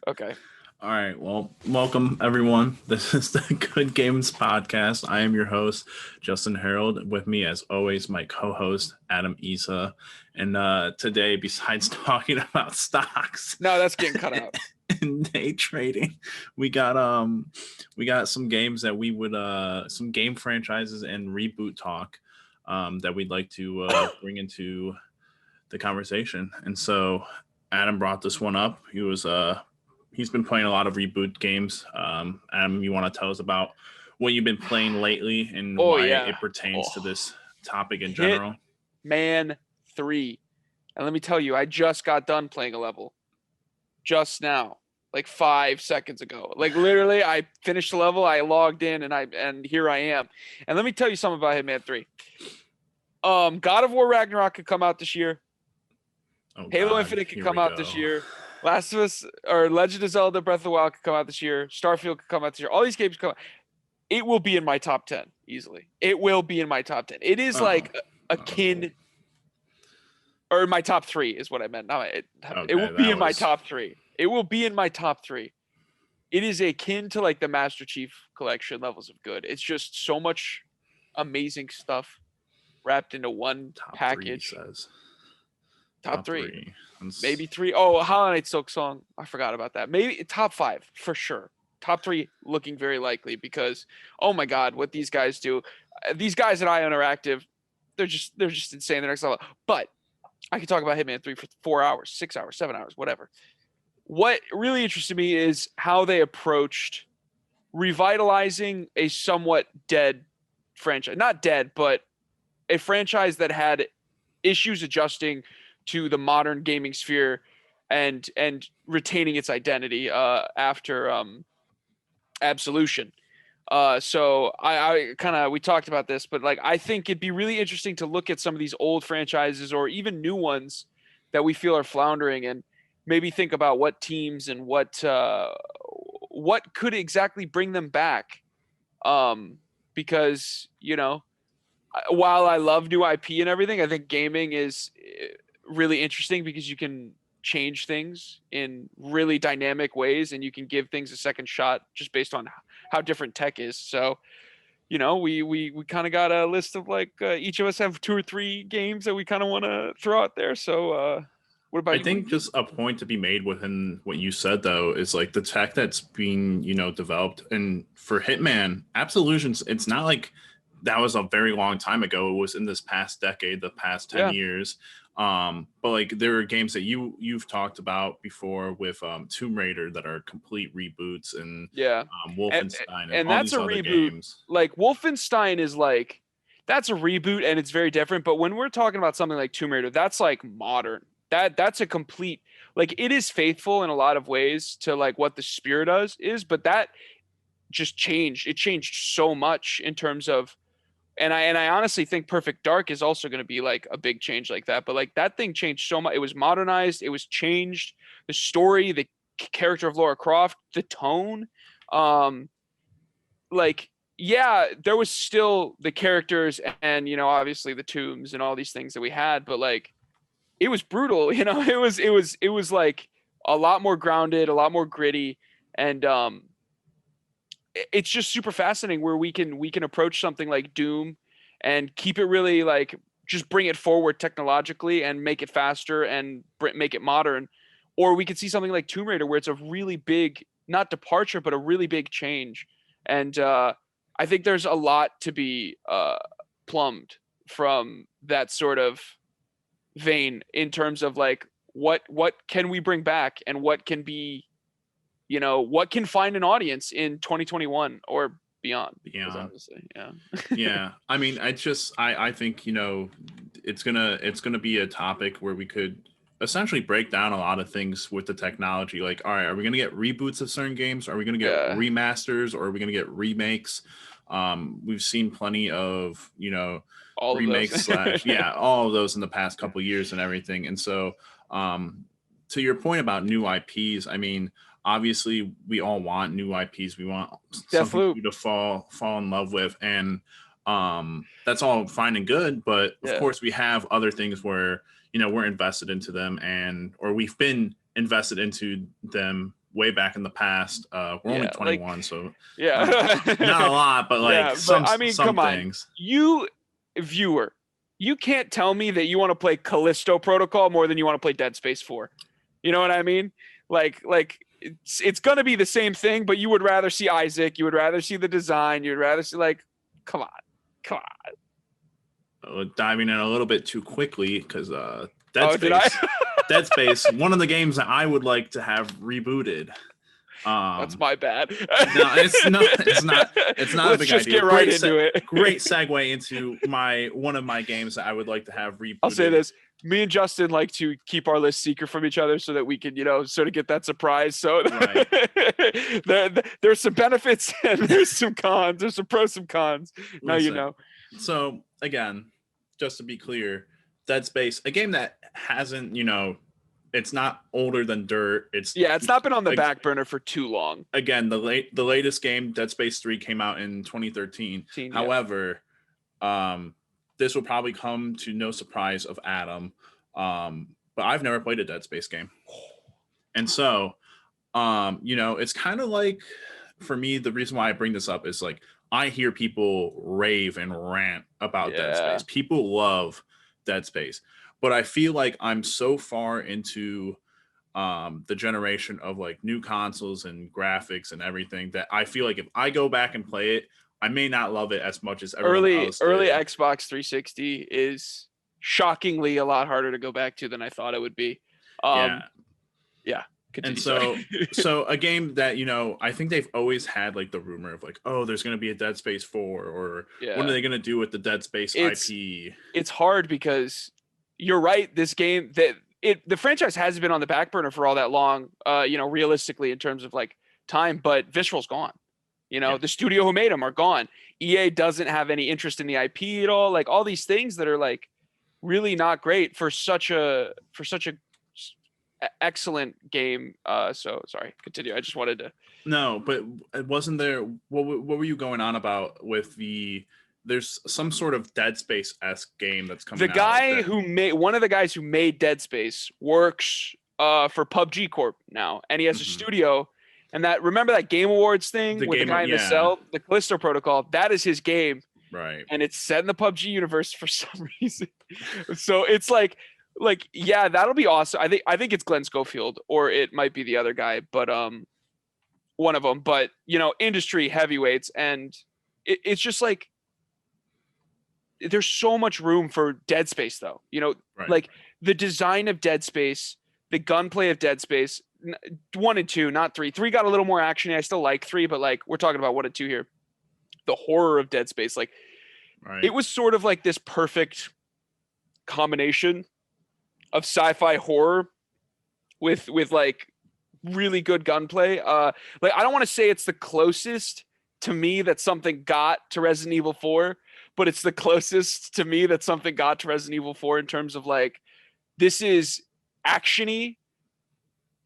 Okay. All right. Well, welcome everyone. This is the Good Games Podcast. I am your host, Justin Harold. With me, as always, my co-host, Adam Isa. And today, besides talking about stocks No, that's getting cut out. and day trading, we got some games that we would some game franchises and reboot talk that we'd like to bring into the conversation. And so Adam brought this one up. He's been playing a lot of reboot games. Adam, you want to tell us about what you've been playing lately and why it pertains to this topic in general? Hitman 3. And let me tell you, I just got done playing a level. Just now. Like 5 seconds ago. Like literally, I finished the level, I logged in, and here I am. And let me tell you something about Hitman 3. God of War Ragnarok could come out this year. Halo Infinite could come out this year. Last of Us or Legend of Zelda Breath of the Wild could come out this year. Starfield could come out this year. All these games come out. It will be in my top 10 easily. It will be in my top 10. It is like akin, or my top 3 is what I meant. No, it will be in my top 3. It will be in my top 3. It is akin to like the Master Chief Collection levels of good. It's just so much amazing stuff wrapped into one package. Top three. Maybe 3. Oh, Hollow Knight Silk Song. I forgot about that. Maybe top 5 for sure. Top 3 looking very likely because, oh my God, what these guys do. These guys at IO Interactive, they're just insane. The next level. But I could talk about Hitman 3 for 4 hours, 6 hours, 7 hours, whatever. What really interested me is how they approached revitalizing a somewhat dead franchise. Not dead, but a franchise that had issues adjusting to the modern gaming sphere and retaining its identity after Absolution. So I kind of, we talked about this, but like I think it'd be really interesting to look at some of these old franchises or even new ones that we feel are floundering and maybe think about what teams and what could exactly bring them back. Because, you know, while I love new IP and everything, I think gaming is really interesting because you can change things in really dynamic ways and you can give things a second shot just based on how different tech is. So, you know, we kind of got a list of like each of us have 2 or 3 games that we kind of want to throw out there. So, what about you? I think just a point to be made within what you said, though, is like the tech that's being, developed. And for Hitman, Absolutions, it's not like that was a very long time ago. It was in this past decade, the past 10 years. But like there are games that you've talked about before with Tomb Raider that are complete reboots and Wolfenstein and all that's these a other reboot. Games. Like Wolfenstein is like that's a reboot and it's very different. But when we're talking about something like Tomb Raider, that's like modern. That's a complete, like it is faithful in a lot of ways to like what the spirit is, but that just changed. It changed so much in terms of. And I honestly think Perfect Dark is also going to be like a big change like that. But like that thing changed so much. It was modernized. It was changed. The story, the character of Lara Croft, the tone. Like, yeah, there was still the characters and, obviously the tombs and all these things that we had. But like, it was brutal. It was like a lot more grounded, a lot more gritty. And it's just super fascinating where we can approach something like Doom and keep it really like just bring it forward technologically and make it faster and make it modern, or we could see something like Tomb Raider where it's a really big not departure but a really big change. And I think there's a lot to be plumbed from that sort of vein in terms of like what can we bring back and what can be what can find an audience in 2021 or beyond. Obviously, yeah. I mean, I think it's gonna be a topic where we could essentially break down a lot of things with the technology. Like, all right, are we gonna get reboots of certain games? Are we gonna get remasters, or are we gonna get remakes? We've seen plenty of all remakes of / all of those in the past couple of years and everything. And so, to your point about new IPs, I mean, obviously we all want new IPs. We want something to fall in love with, and that's all fine and good. But of course, we have other things where we're invested into them, or we've been invested into them way back in the past. We're only 21, so yeah, not a lot, but like yeah. But I mean, some come on, things. you viewer, you can't tell me that you want to play Callisto Protocol more than you want to play Dead Space 4. You know what I mean? Like it's gonna be the same thing, but you would rather see Isaac, you would rather see the design, you'd rather see like, come on. Diving in a little bit too quickly because Dead Oh, did I? Space, Dead Space, one of the games that I would like to have rebooted. That's my bad. No, it's not. It's not. It's not a big just idea. get right into it. Great segue into one of my games that I would like to have rebooted. I'll say this: me and Justin like to keep our list secret from each other so that we can, sort of get that surprise. So Right. there's some benefits and there's some cons. There's some pros, some cons. Now you know. So again, just to be clear, Dead Space, a game that hasn't, it's not older than dirt. It's not been on the back burner for too long. Again, the latest game, Dead Space 3, came out in 2013. However, this will probably come to no surprise of Adam. But I've never played a Dead Space game. And so, it's kind of like, for me, the reason why I bring this up is like, I hear people rave and rant about Dead Space. People love Dead Space. But I feel like I'm so far into the generation of like new consoles and graphics and everything that I feel like if I go back and play it, I may not love it as much as everyone else did. Early Xbox 360 is shockingly a lot harder to go back to than I thought it would be. Yeah. Continue, and so a game that, I think they've always had like the rumor of like, oh, there's going to be a Dead Space 4 or what are they going to do with the Dead Space IP? It's hard because you're right. This game the franchise hasn't been on the back burner for all that long, realistically in terms of like time, but Visceral's gone. The studio who made them are gone. EA doesn't have any interest in the IP at all. Like all these things that are like really not great for such a excellent game. So sorry, continue. I just wanted to. No, but wasn't there? What were you going on about with the? There's some sort of Dead Space-esque game that's coming out. The guy who made one of the guys who made Dead Space works for PUBG Corp now, and he has a studio. And remember that Game Awards thing with the guy in the cell, the Callisto Protocol. That is his game, right? And it's set in the PUBG universe for some reason. So it's like that'll be awesome. I think it's Glenn Schofield or it might be the other guy, but one of them. But industry heavyweights, and it's just like there's so much room for Dead Space, though. Right. Like the design of Dead Space, the gunplay of Dead Space. 1 and 2, not 3. 3 got a little more action. I still like 3, but like we're talking about 1 and 2 here. The horror of Dead Space, like it was sort of like this perfect combination of sci-fi horror with like really good gunplay. Like I don't want to say it's the closest to me that something got to Resident Evil 4, but it's the closest to me that something got to Resident Evil 4 in terms of like this is actiony.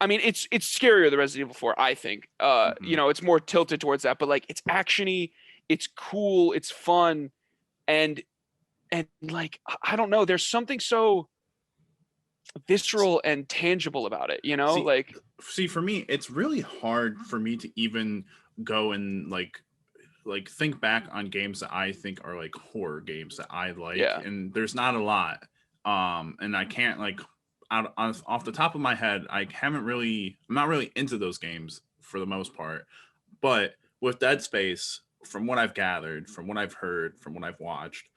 I mean, it's scarier than Resident Evil 4, I think. It's more tilted towards that, but like it's actiony, it's cool, it's fun, and like I don't know, there's something so visceral and tangible about it, See, for me, it's really hard for me to even go and like think back on games that I think are like horror games that I like, and there's not a lot. And I can't like. Off the top of my head, I'm not really into those games for the most part. But with Dead Space, from what I've gathered, from what I've heard, from what I've watched,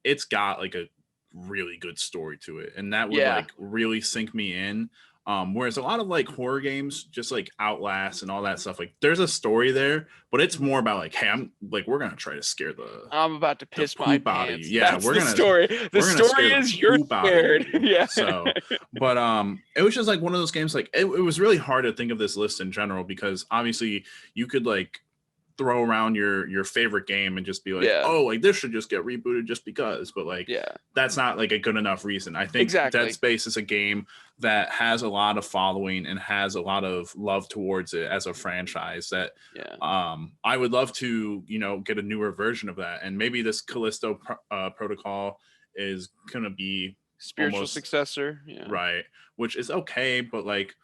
it's got like a really good story to it, and that would like really sink me in. Whereas a lot of like horror games, just like Outlast and all that stuff, like there's a story there, but it's more about like, hey, we're gonna try to scare I'm about to piss my pants. Yeah, that's the story. The story is you're scared. Yeah. So, but it was just like one of those games. Like it was really hard to think of this list in general because obviously you could like throw around your favorite game and just be like, oh, like this should just get rebooted just because, but like that's not like a good enough reason. I think Dead Space is a game that has a lot of following and has a lot of love towards it as a franchise that I would love to get a newer version of that, and maybe this Callisto Protocol is gonna be spiritual successor, right, which is okay, but like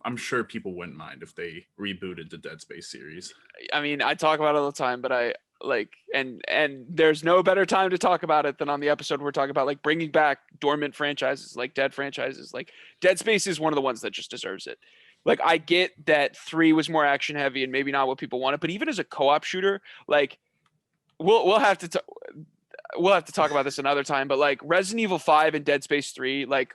I'm sure people wouldn't mind if they rebooted the Dead Space series. I mean, I talk about it all the time, but I like, and there's no better time to talk about it than on the episode we're talking about, like bringing back dormant franchises, like dead franchises. Like Dead Space is one of the ones that just deserves it. Like I get that 3 was more action heavy and maybe not what people wanted, but even as a co-op shooter, like we'll have to we'll have to talk about this another time. But like Resident Evil 5 and Dead Space 3, like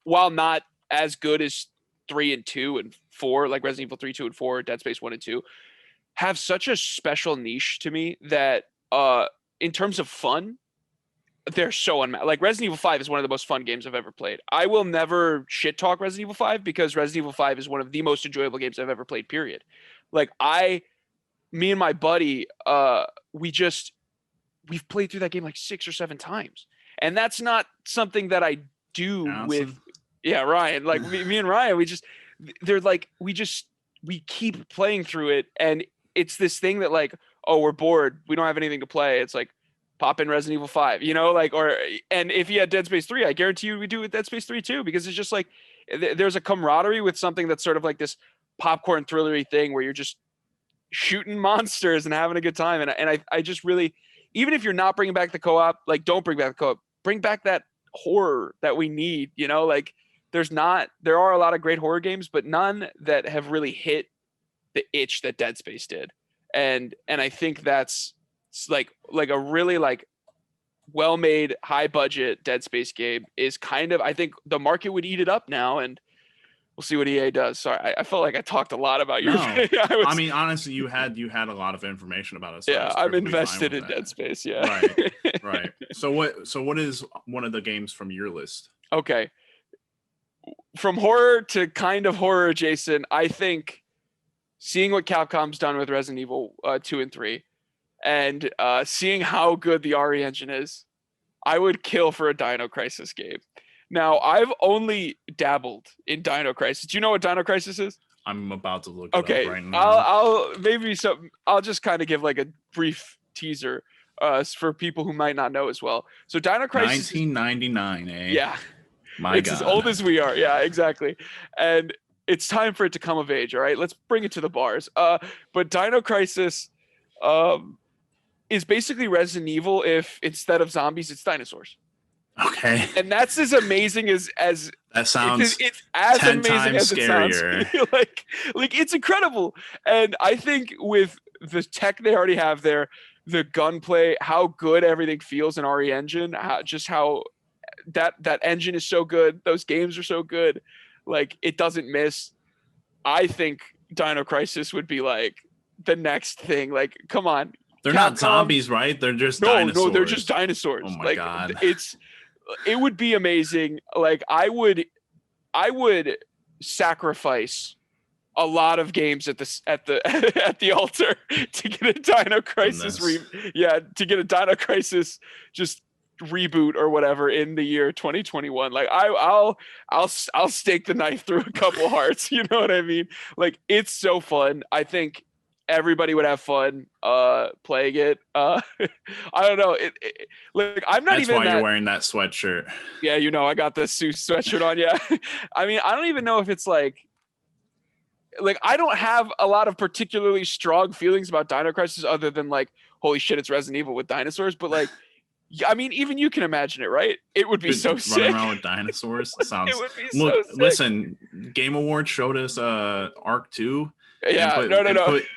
while not as good as 3 and 2 and 4, like Resident Evil 3, 2, and 4, Dead Space 1 and 2, have such a special niche to me that in terms of fun, they're so unmatched. Like Resident Evil 5 is one of the most fun games I've ever played. I will never shit talk Resident Evil 5 because Resident Evil 5 is one of the most enjoyable games I've ever played, period. Like me and my buddy, we've played through that game like 6 or 7 times. And that's not something that I do with Ryan. Like me and Ryan, we keep playing through it, and it's this thing that like, oh, we're bored, we don't have anything to play. It's like pop in Resident Evil 5, you know, like, and if you had Dead Space 3, I guarantee you we do with Dead Space 3 too, because it's just like there's a camaraderie with something that's sort of like this popcorn thrillery thing where you're just shooting monsters and having a good time. And I just really, even if you're not bringing back the co-op, like don't bring back the co-op, bring back that horror that we need, you know, like there are a lot of great horror games, but none that have really hit the itch that Dead Space did. And I think that's like a really like well-made, high budget Dead Space game is kind of, I think the market would eat it up now, and we'll see what EA does. Sorry, I felt like I talked a lot about your. No, I mean honestly, you had a lot of information about us. So yeah, I'm invested in Dead Space. Yeah, right. So what is one of the games from your list? Okay, from horror to kind of horror adjacent, I think seeing what Capcom's done with Resident Evil 2 and 3, and seeing how good the RE engine is, I would kill for a Dino Crisis game. Now, I've only dabbled in Dino Crisis. Do you know what Dino Crisis is? I'm about to look it up right now. I'll just kind of give like a brief teaser for people who might not know as well. So Dino Crisis 1999, Yeah. It's as old as we are. Yeah, exactly. And it's time for it to come of age, all right? Let's bring it to the bars. But Dino Crisis is basically Resident Evil if instead of zombies, it's dinosaurs. Okay. And that's as amazing as that sounds. It's as 10 amazing times as it scarier. sounds. like it's incredible. And I think with the tech they already have there, the gunplay, how good everything feels in RE Engine, how that engine is so good, those games are so good, like it doesn't miss. I think Dino Crisis would be like the next thing. Like, come on. They're not zombies, right? They're just dinosaurs. No, they're just dinosaurs. Oh my god. It would be amazing. Like I would sacrifice a lot of games at the altar to get a Dino Crisis to get a Dino Crisis just reboot or whatever in the year 2021. Like I'll stake the knife through a couple hearts, you know what I mean? Like it's so fun. I think everybody would have fun playing it. I don't know. Like I'm not That's even. That's why you're wearing that sweatshirt. Yeah, you know, I got the Seuss sweatshirt on. Yeah, I mean, I don't even know if it's like I don't have a lot of particularly strong feelings about Dino Crisis other than like, holy shit, it's Resident Evil with dinosaurs. But like, I mean, even you can imagine it, right? It would be so sick. Running around with dinosaurs sounds. It would be so sick. Listen, Game Awards showed us Arc 2. Yeah,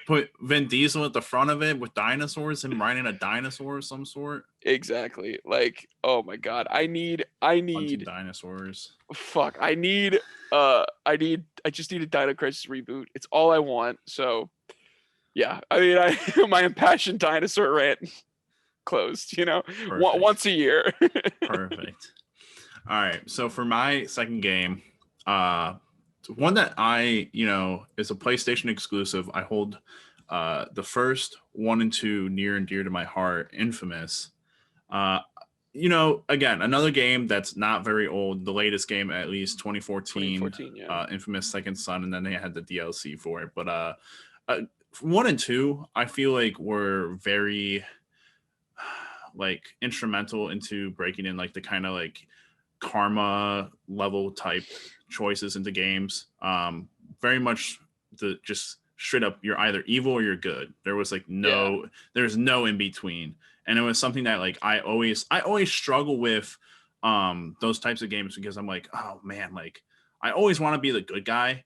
Put Vin Diesel at the front of it with dinosaurs, him riding a dinosaur of some sort. Exactly. Like, oh my god, I need dinosaurs. Fuck, I just need a Dino Crisis reboot. It's all I want. So, yeah, I mean, my impassioned dinosaur rant closed. You know, once a year. Perfect. All right, so for my second game, one that is a PlayStation exclusive. I hold the first 1 and 2 near and dear to my heart, Infamous. Again, another game that's not very old. The latest game, at least 2014 yeah. Infamous Second Son, and then they had the DLC for it. But 1 and 2, I feel like were very like instrumental into breaking in like the kind of like karma level type choices into games. very much the just straight up, you're either evil or you're good. There was like there's no in between. And it was something that like I always struggle with those types of games, because I'm like, oh man, like I always want to be the good guy,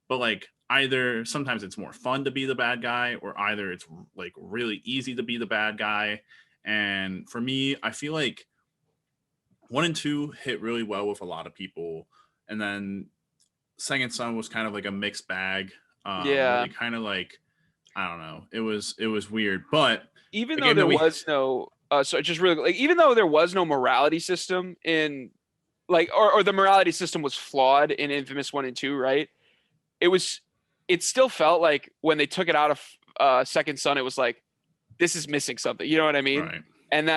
but like either sometimes it's more fun to be the bad guy, or either it's like really easy to be the bad guy. And for me, I feel like 1 and 2 hit really well with a lot of people, and then Second Son was kind of like a mixed bag. Where they kind of like, I don't know, it was weird. But even though there was no so just really like, even though there was no morality system in like, or the morality system was flawed in Infamous 1 and 2, right? It still felt like when they took it out of Second Son, it was like, this is missing something. You know what I mean? Right. And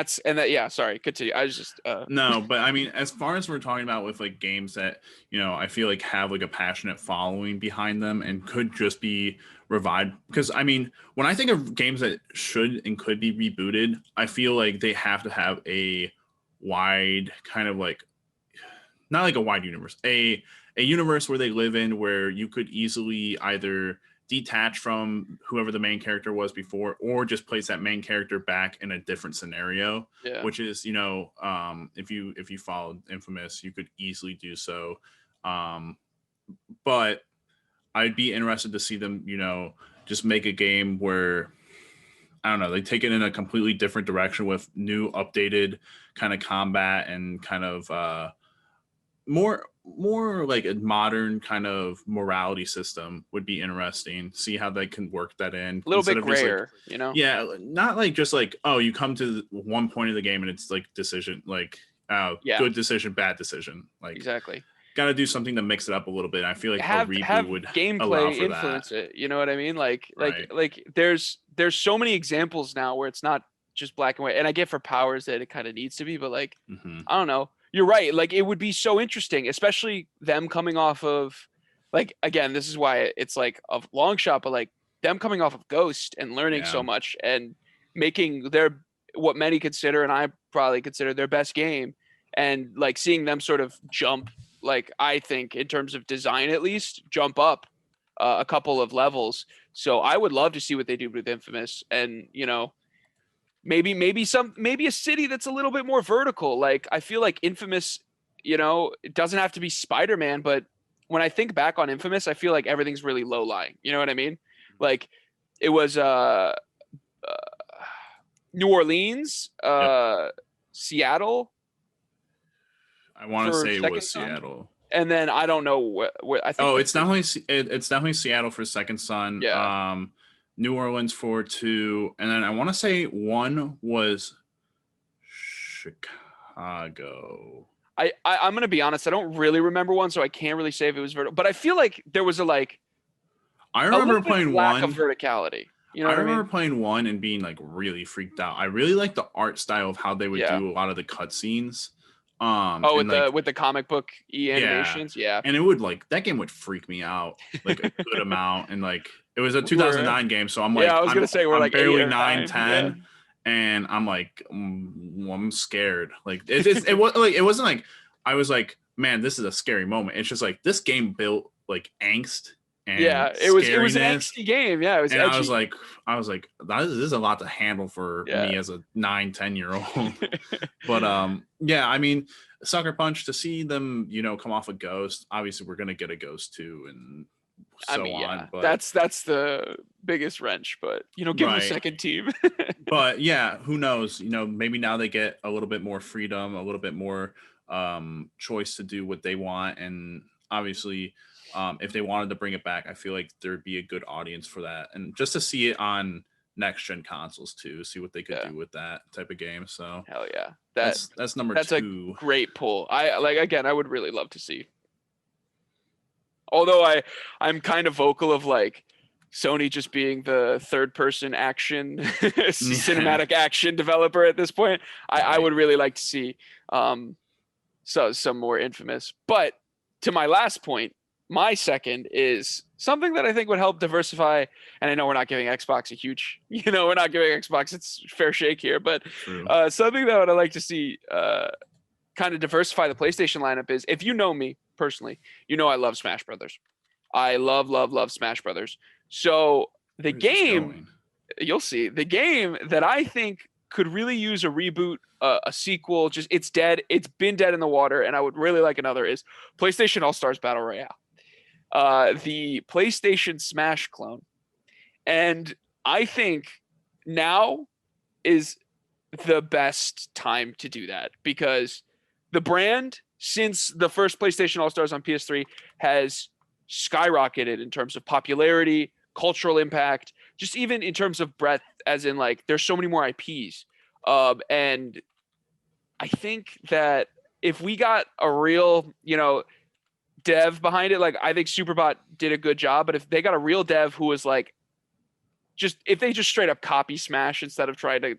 yeah, sorry, continue. I was just no, but I mean, as far as we're talking about with like games that, you know, I feel like have like a passionate following behind them and could just be revived, because I mean, when I think of games that should and could be rebooted, I feel like they have to have a wide kind of like, not like a wide universe, a universe where they live in, where you could easily either detach from whoever the main character was before, or just place that main character back in a different scenario. Which is, you know, if you followed Infamous, you could easily do so. But I'd be interested to see them, you know, just make a game where, I don't know, they take it in a completely different direction with new updated kind of combat and kind of more like a modern kind of morality system would be interesting. See how they can work that in. A little bit grayer, like, you know? Yeah, not like just like, oh, you come to one point of the game and it's like decision, like good decision, bad decision. Like exactly. Got to do something to mix it up a little bit. I feel like a reboot would gameplay influence it. You know what I mean? Like there's so many examples now where it's not just black and white. And I get for Powers that it kind of needs to be, but like I don't know. You're right. Like it would be so interesting, especially them coming off of, like, again, this is why it's like a long shot, but like them coming off of Ghost and learning so much and making their, what many consider, and I probably consider, their best game, and like seeing them sort of jump, like I think in terms of design at least, jump up a couple of levels. So I would love to see what they do with Infamous, and you know, maybe a city that's a little bit more vertical. Like I feel like Infamous, you know, it doesn't have to be Spider-Man, but when I think back on Infamous, I feel like everything's really low lying. You know what I mean? Like it was New Orleans, Seattle. I want to say it was Seattle. And then I don't know where I think. Oh, it's definitely Seattle for Second Son. Yeah. New Orleans for 2, and then I want to say 1 was Chicago. I'm gonna be honest, I don't really remember 1, so I can't really say if it was vertical. But I feel like there was I remember playing 1 of verticality. You know, I remember playing 1 and being like really freaked out. I really like the art style of how they would do a lot of the cutscenes. With the comic book animations, and it would like, that game would freak me out like a good amount, and like it was a 2009 game, so I'm like, I was gonna say we're like barely 9, 10, and I'm like, I'm scared. Like it was like, it wasn't like I was like, man, this is a scary moment. It's just like this game built like angst. And it was an angsty game. Yeah, it was. And edgy. I was like, this is a lot to handle for me as a 9, 10-year-old. But I mean, Sucker Punch, to see them, you know, come off a Ghost. Obviously, we're gonna get a Ghost 2 and so on. But that's the biggest wrench. But you know, give them a second team. But yeah, who knows? You know, maybe now they get a little bit more freedom, a little bit more choice to do what they want, and obviously. If they wanted to bring it back, I feel like there'd be a good audience for that, and just to see it on next gen consoles too, see what they could do with that type of game. So hell yeah, that's number 2. That's a great pull. I would really love to see. Although I'm kind of vocal of like Sony just being the third person action cinematic action developer at this point. I would really like to see some more Infamous. But to my last point, my second is something that I think would help diversify. And I know we're not giving Xbox a huge, we're not giving Xbox its fair shake here, but something that I'd like to see kind of diversify the PlayStation lineup is, if you know me personally, I love Smash Brothers. I love Smash Brothers. So the Where's this game, going? you'll see, the game that I think could really use a reboot, a sequel, just it's dead. It's been dead in the water, and I would really like another is PlayStation All Stars Battle Royale, the PlayStation Smash clone. And I think now is the best time to do that because the brand, since the first PlayStation All Stars on PS3, has skyrocketed in terms of popularity, cultural impact, just even in terms of breadth, as in like there's so many more IPs. And I think that if we got a real, dev behind it, like I think Superbot did a good job, but if they got a real dev who was like, if they just straight up copy Smash instead of trying to,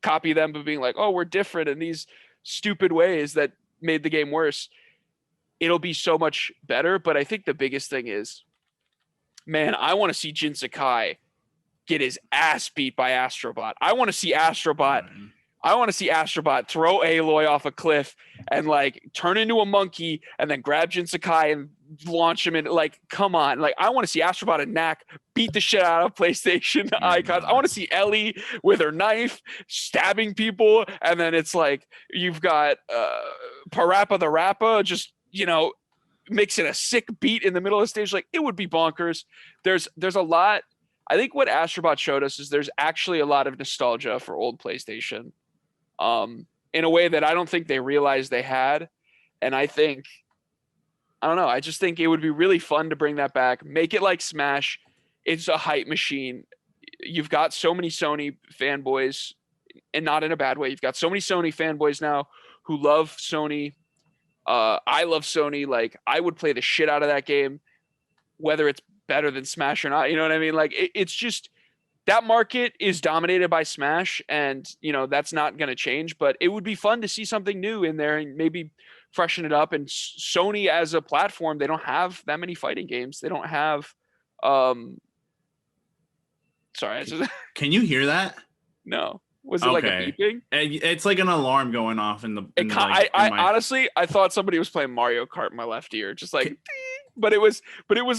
copy them, but being like, oh, we're different in these stupid ways that made the game worse, it'll be so much better. But I think the biggest thing is, man, I want to see Jin Sakai get his ass beat by Astrobot. I want to see Astrobot throw Aloy off a cliff and like turn into a monkey and then grab Jin Sakai and launch him in. Like, come on. Like, I want to see Astrobot and Knack beat the shit out of PlayStation icons. I want to see Ellie with her knife stabbing people. And then it's like, you've got Parappa the Rappa just, mixing a sick beat in the middle of the stage. Like, it would be bonkers. There's a lot. I think what Astrobot showed us is there's actually a lot of nostalgia for old PlayStation, in a way that I don't think they realized they had. And I don't know. I just think it would be really fun to bring that back. Make it like Smash. It's a hype machine. You've got so many Sony fanboys, and not in a bad way. You've got so many Sony fanboys now who love Sony. I love Sony. Like, I would play the shit out of that game, whether it's better than Smash or not. You know what I mean? Like, it's just, that market is dominated by Smash, and that's not going to change. But it would be fun to see something new in there and maybe freshen it up. And Sony as a platform, they don't have that many fighting games. They don't have. Sorry, Can you hear that? No. Was it like a beeping? It's like an alarm going off in the. Honestly, I thought somebody was playing Mario Kart in my left ear, just like. But it was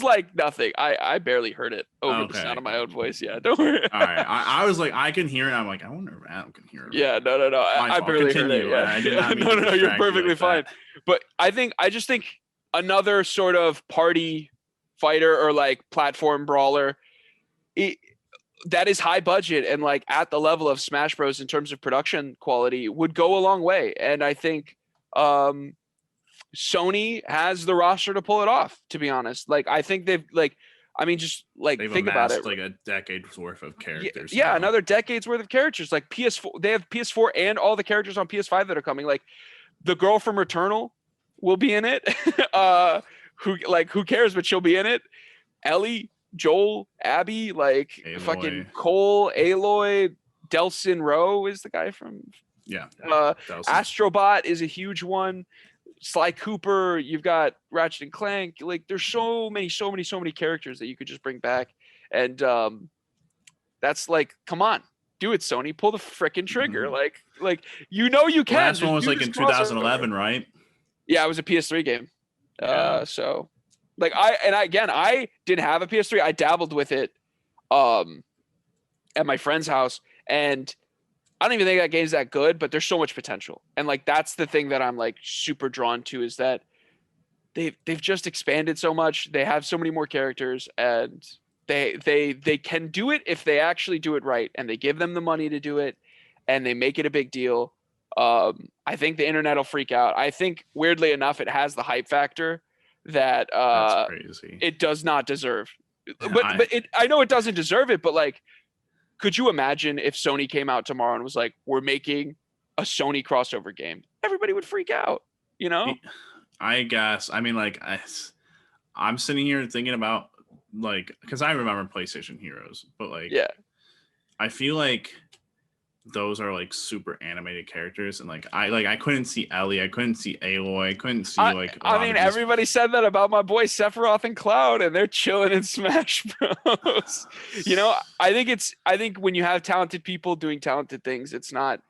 like nothing. I barely heard it over the sound of my own voice. Yeah, don't worry. All right, I was like, I can hear it. I'm like, I wonder if Adam can hear it. Yeah, no. I barely heard it. Yeah. I did not mean no, you're perfectly fine. But I just think another sort of party fighter or like platform brawler, that is high budget and like at the level of Smash Bros in terms of production quality would go a long way. And I think Sony has the roster to pull it off, to be honest. Like, I think they've think about it. Like a decade's worth of characters. Yeah, another decade's worth of characters. Like PS4, they have PS4 and all the characters on PS5 that are coming. Like the girl from Returnal will be in it. Who cares, but she'll be in it. Ellie, Joel, Abby, like Aloy. Fucking Cole, Aloy, Delsin Rowe is the guy from. Yeah. Astrobot is a huge one. Sly Cooper, you've got Ratchet and Clank. Like, there's so many characters that you could just bring back, and that's like, come on, do it, Sony, pull the frickin' trigger. Mm-hmm. Like you can. The last one was like in 2011, right? Yeah, it was a PS3 game. Yeah. So, like, I didn't have a PS3. I dabbled with it, at my friend's house, and I don't even think that game's that good, but there's so much potential. And like, that's the thing that I'm like super drawn to, is that they've just expanded so much. They have so many more characters, and they can do it if they actually do it right, and they give them the money to do it, and they make it a big deal. I think the internet will freak out. I think, weirdly enough, it has the hype factor that that's crazy. It does not deserve. I know it doesn't deserve it, but like, could you imagine if Sony came out tomorrow and was like, we're making a Sony crossover game? Everybody would freak out, I guess. I mean, like, I'm sitting here thinking about, like, because I remember PlayStation Heroes, but like, yeah, I feel like those are like super animated characters, and like I couldn't see Ellie, I couldn't see Aloy, I couldn't see everybody said that about my boy Sephiroth and Cloud, and they're chilling in Smash Bros. I think when you have talented people doing talented things, it's not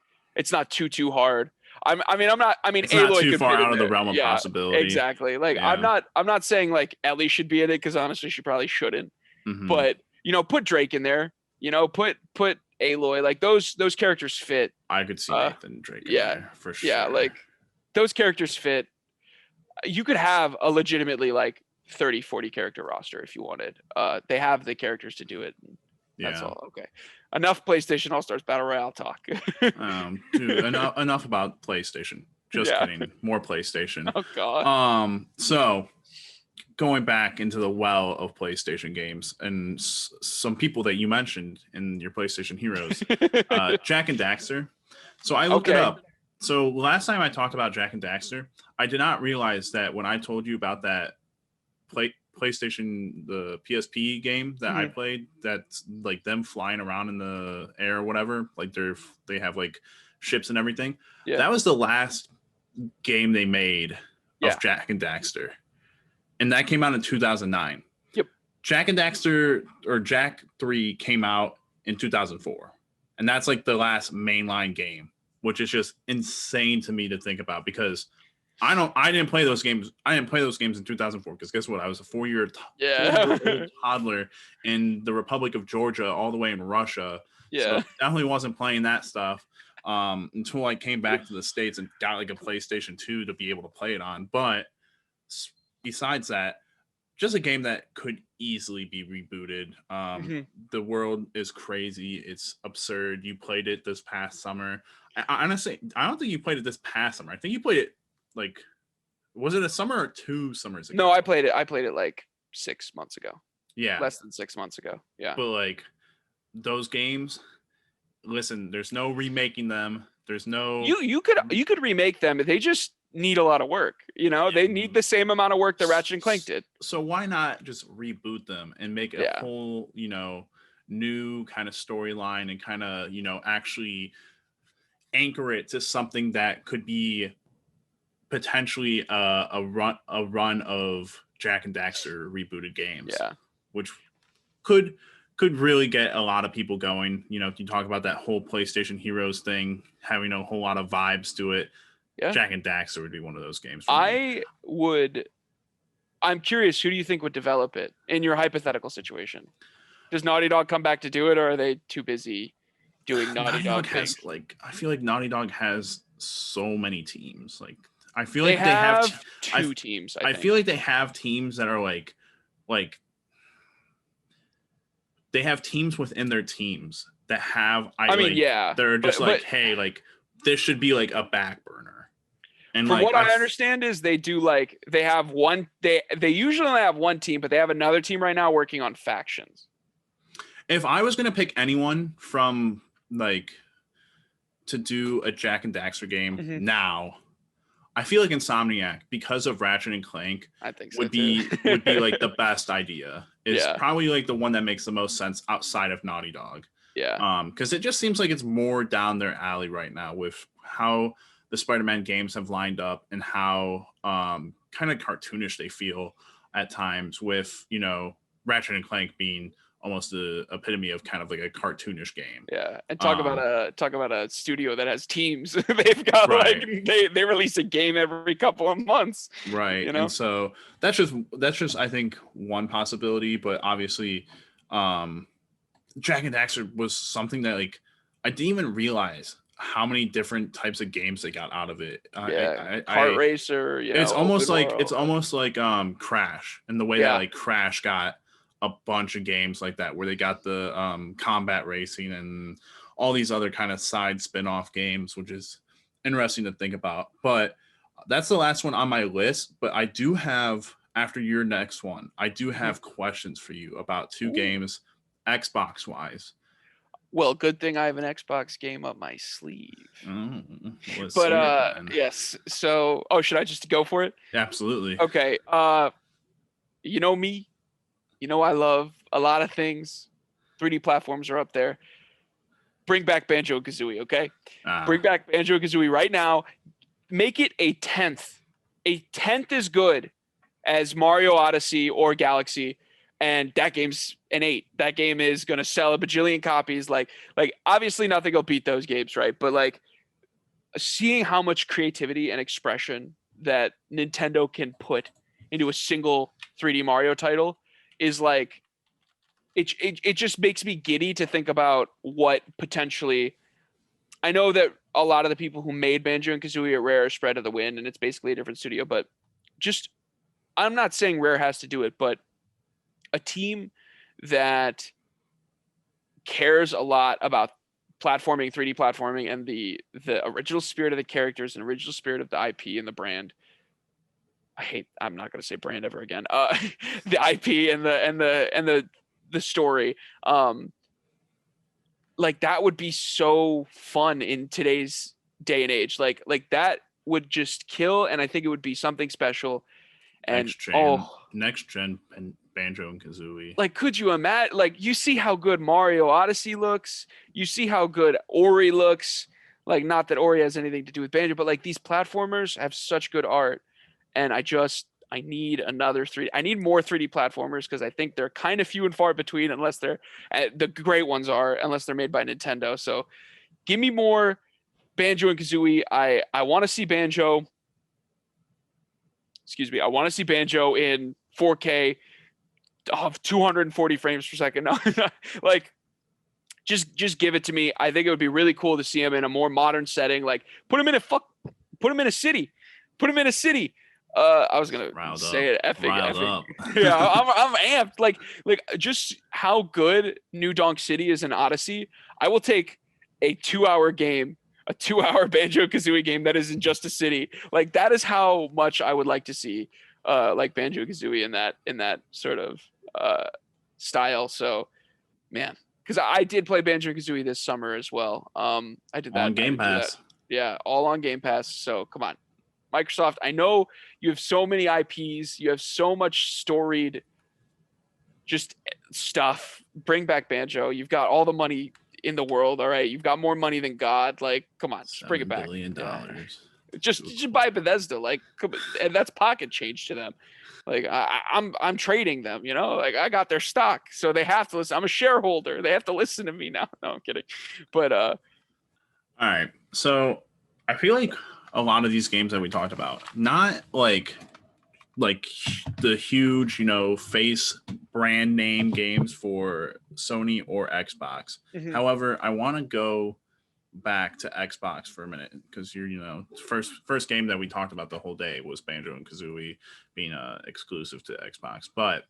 too hard. I mean, It's not Aloy too could far fit in out of the there. realm of Yeah, possibility. exactly. Like Yeah. I'm not saying like Ellie should be in it because honestly she probably shouldn't. Mhm. But put Drake in there. Put Aloy. Like those characters fit. I could see Nathan Drake in Yeah, there for yeah. sure. Like those characters fit. You could have a legitimately like 30, 40 character roster if you wanted. They have the characters to do it. That's all. Okay. Enough PlayStation All Stars Battle Royale talk. Dude, enough about PlayStation. Just kidding. More PlayStation. Oh God. So going back into the well of PlayStation games and some people that you mentioned in your PlayStation Heroes, Jack and Daxter. So I looked it up. So last time I talked about Jack and Daxter, I did not realize that when I told you about that PlayStation, the PSP game that I played, that's like them flying around in the air or whatever, like they have like ships and everything. Yeah. That was the last game they made of Jack and Daxter. And that came out in 2009. Yep. Jack and Daxter, or Jak 3, came out in 2004. And that's like the last mainline game, which is just insane to me to think about because I didn't play those games. I didn't play those games in 2004 because guess what? I was a 4-year old toddler in the Republic of Georgia, all the way in Russia. Yeah. So definitely wasn't playing that stuff until I came back to the States and got like a PlayStation 2 to be able to play it on. But besides that, just a game that could easily be rebooted. The world is crazy. It's absurd. You played it this past summer. Honestly, I don't think you played it this past summer. I think you played it like, was it a summer or 2 summers ago? No, I played it like 6 months ago. Yeah. Less than 6 months ago. Yeah. But like those games, listen, there's no remaking them. There's no you could remake them. They just need a lot of work. They need the same amount of work that Ratchet and Clank did. So why not just reboot them and make a whole, new kind of storyline and kind of, actually anchor it to something that could be potentially a run of Jak and Daxter rebooted games. Yeah. Which could really get a lot of people going. You talk about that whole PlayStation Heroes thing, having a whole lot of vibes to it. Yeah. Jak and Daxter would be one of those games. I'm curious, who do you think would develop it in your hypothetical situation? Does Naughty Dog come back to do it, or are they too busy doing Naughty Dog things? I feel like Naughty Dog has so many teams. Like I feel like they have 2 teams. I feel like they have teams that are like they have teams within their teams that have they're just hey, like this should be like a back burner. And from what I understand is they have one, they usually only have one team, but they have another team right now working on factions. If I was gonna pick anyone from like to do a Jak and Daxter game now, I feel like Insomniac, because of Ratchet and Clank, I think so would be like the best idea. It's probably like the one that makes the most sense outside of Naughty Dog. Yeah. Because it just seems like it's more down their alley right now with how the Spider-Man games have lined up and how kind of cartoonish they feel at times, with Ratchet and Clank being almost the epitome of kind of like a cartoonish game. Yeah, and talk about a studio that has teams. They've got like they release a game every couple of months. Right. And so that's just I think one possibility, but obviously Jak and Daxter was something that like I didn't even realize how many different types of games they got out of it. Kart racer. It's almost like Crash, and the way that like Crash got a bunch of games like that, where they got the combat racing and all these other kind of side spin-off games, which is interesting to think about. But that's the last one on my list. But I do have, after your next one, I do have questions for you about 2 games, Xbox wise. Well, good thing I have an Xbox game up my sleeve. Yes. So, should I just go for it? Absolutely. Okay. You know me. I love a lot of things. 3D platforms are up there. Bring back BanjoKazooie, okay? Bring back BanjoKazooie right now. Make it a 10th. A 10th is good as Mario Odyssey or Galaxy, and that game's an 8. That game is going to sell a bajillion copies. Like obviously nothing will beat those games, right? But like seeing how much creativity and expression that Nintendo can put into a single 3D Mario title is like it just makes me giddy to think about what potentially. I know that a lot of the people who made Banjo and Kazooie at Rare are spread of the wind, and it's basically a different studio. But just, I'm not saying Rare has to do it, but a team that cares a lot about platforming, 3D platforming, and the original spirit of the characters and original spirit of the IP and the brand. I'm not going to say brand ever again. The IP and the story. Like that would be so fun in today's day and age. Like that would just kill, and I think it would be something special. And next gen Banjo and Kazooie. Like, could you imagine? Like, you see how good Mario Odyssey looks. You see how good Ori looks. Like, not that Ori has anything to do with Banjo, but like these platformers have such good art, and I need another 3D. I need more 3D platformers because I think they're kind of few and far between, unless they're the great ones are, unless they're made by Nintendo. So, give me more Banjo and Kazooie. I want to see Banjo. Excuse me. I want to see Banjo in 4K of 240 frames per second. No, like just give it to me. I think it would be really cool to see him in a more modern setting. Like put him in a city. Put him in a city. I was gonna say it. Effing. Yeah, I'm amped. Like just how good New Donk City is in Odyssey. I will take a 2-hour game, a 2-hour Banjo-Kazooie game that is in just a city. Like that is how much I would like to see like Banjo-Kazooie in that sort of style. So man, because I did play Banjo-Kazooie this summer as well. I did that on Game Pass. Yeah, all on Game Pass. So come on, Microsoft. I know you have so many IPs. You have so much storied just stuff. Bring back Banjo. You've got all the money in the world. All right, you've got more money than God. Like, come on, just bring it back. $7 billion. Yeah. Just buy Bethesda. Like, and that's pocket change to them. Like, I'm trading them. You know, like I got their stock, so they have to listen. I'm a shareholder. They have to listen to me now. No, I'm kidding. But all right. So I feel like a lot of these games that we talked about, not like the huge, face brand name games for Sony or Xbox. Mm-hmm. However, I want to go back to Xbox for a minute because first game that we talked about the whole day was Banjo and Kazooie being exclusive to Xbox. But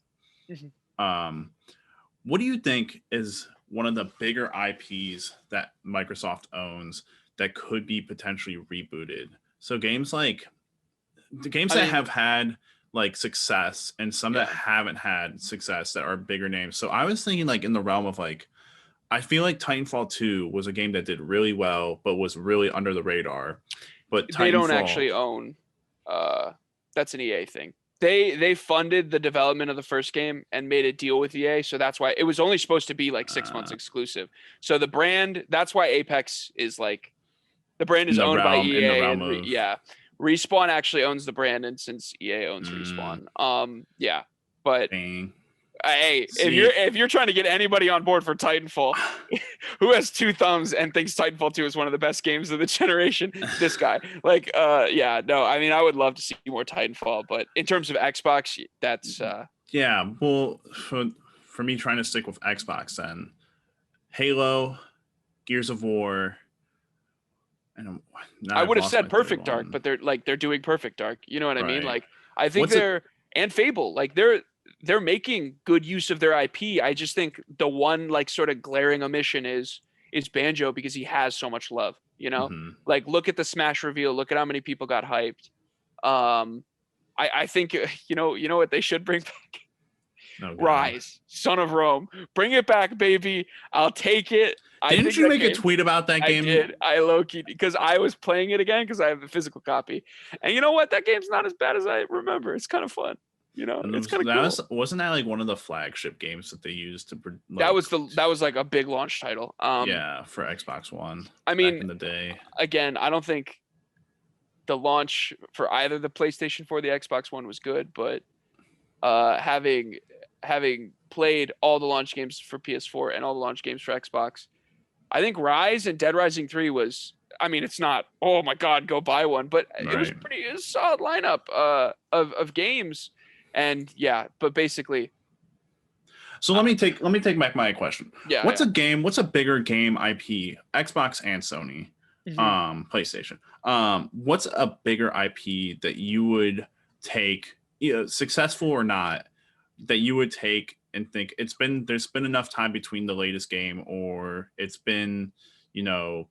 what do you think is one of the bigger IPs that Microsoft owns that could be potentially rebooted? So games like the games that have had like success and some that haven't had success that are bigger names. So I was thinking like in the realm of like, I feel like Titanfall 2 was a game that did really well, but was really under the radar. But they don't actually own. That's an EA thing. They funded the development of the first game and made a deal with EA, so that's why it was only supposed to be like 6 months exclusive. So the brand, that's why Apex is like, the brand is owned by EA. Yeah, Respawn actually owns the brand, and since EA owns Respawn, yeah. But hey, if you're trying to get anybody on board for Titanfall, who has 2 thumbs and thinks Titanfall 2 is one of the best games of the generation, this guy. Like, yeah, no, I mean, I would love to see more Titanfall, but in terms of Xbox, that's yeah. Well, for me, trying to stick with Xbox, then Halo, Gears of War. I would have said Perfect Dark, but they're doing Perfect Dark. You know what I mean? Like, I think and Fable, like they're making good use of their IP. I just think the one like sort of glaring omission is Banjo because he has so much love, like look at the Smash reveal. Look at how many people got hyped. I think, you know what they should bring back? Rise, Son of Rome. Bring it back, baby. I'll take it. Didn't you make a tweet about that game? I did. I low-key, because I was playing it again because I have the physical copy. And you know what? That game's not as bad as I remember. It's kind of fun. It's kind of cool. Wasn't that like one of the flagship games that they used to? That was like a big launch title. Yeah, for Xbox One. I mean, back in the day. Again, I don't think the launch for either the PlayStation 4 or the Xbox One was good, but having played all the launch games for PS4 and all the launch games for Xbox, I think Rise and Dead Rising 3 was I mean, it's not, oh my God, go buy one, but it was Right. it was a solid lineup of games. And yeah, but basically, So let me take back my question. yeah, What's a bigger game IP? Xbox and Sony, yeah. PlayStation. What's a bigger IP that you would take, successful or not, that you would take and think there's been enough time between the latest game, or it's been,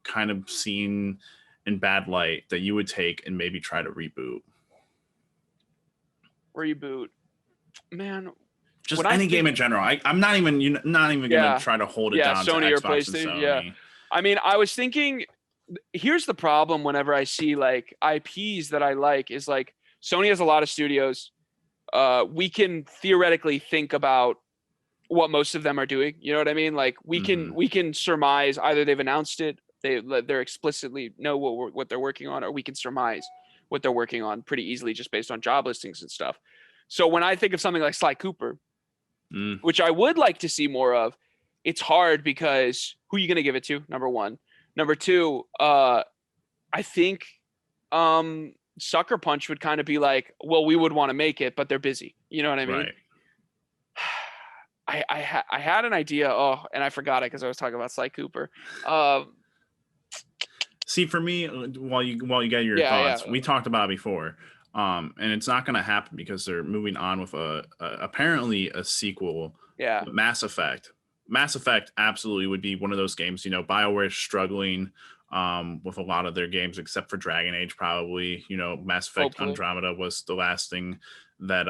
kind of seen in bad light, that you would take and maybe try to reboot? Reboot, man. Just When I any game think, in general. I'm not even not even gonna yeah, try to hold it yeah, down to Sony or Xbox and PlayStation, yeah. Sony. I mean, I was thinking, here's the problem whenever I see like IPs that I like is like Sony has a lot of studios. We can theoretically think about what most of them are doing. You know what I mean? Like we can surmise either they've announced it, they're explicitly know what they're working on, or we can surmise what they're working on pretty easily just based on job listings and stuff. So when I think of something like Sly Cooper, which I would like to see more of, it's hard because who are you going to give it to? Number one. Number two, I think Sucker Punch would kind of be like, well, we would want to make it, but they're busy. You know what I mean? Right. I had an idea. Oh, and I forgot it because I was talking about Sly Cooper. See, for me, while you get your thoughts, we talked about it before, and it's not going to happen because they're moving on with apparently a sequel. Yeah. Mass Effect. Mass Effect absolutely would be one of those games. BioWare is struggling with a lot of their games, except for Dragon Age, probably. Mass Effect Hopefully. Andromeda was the last thing that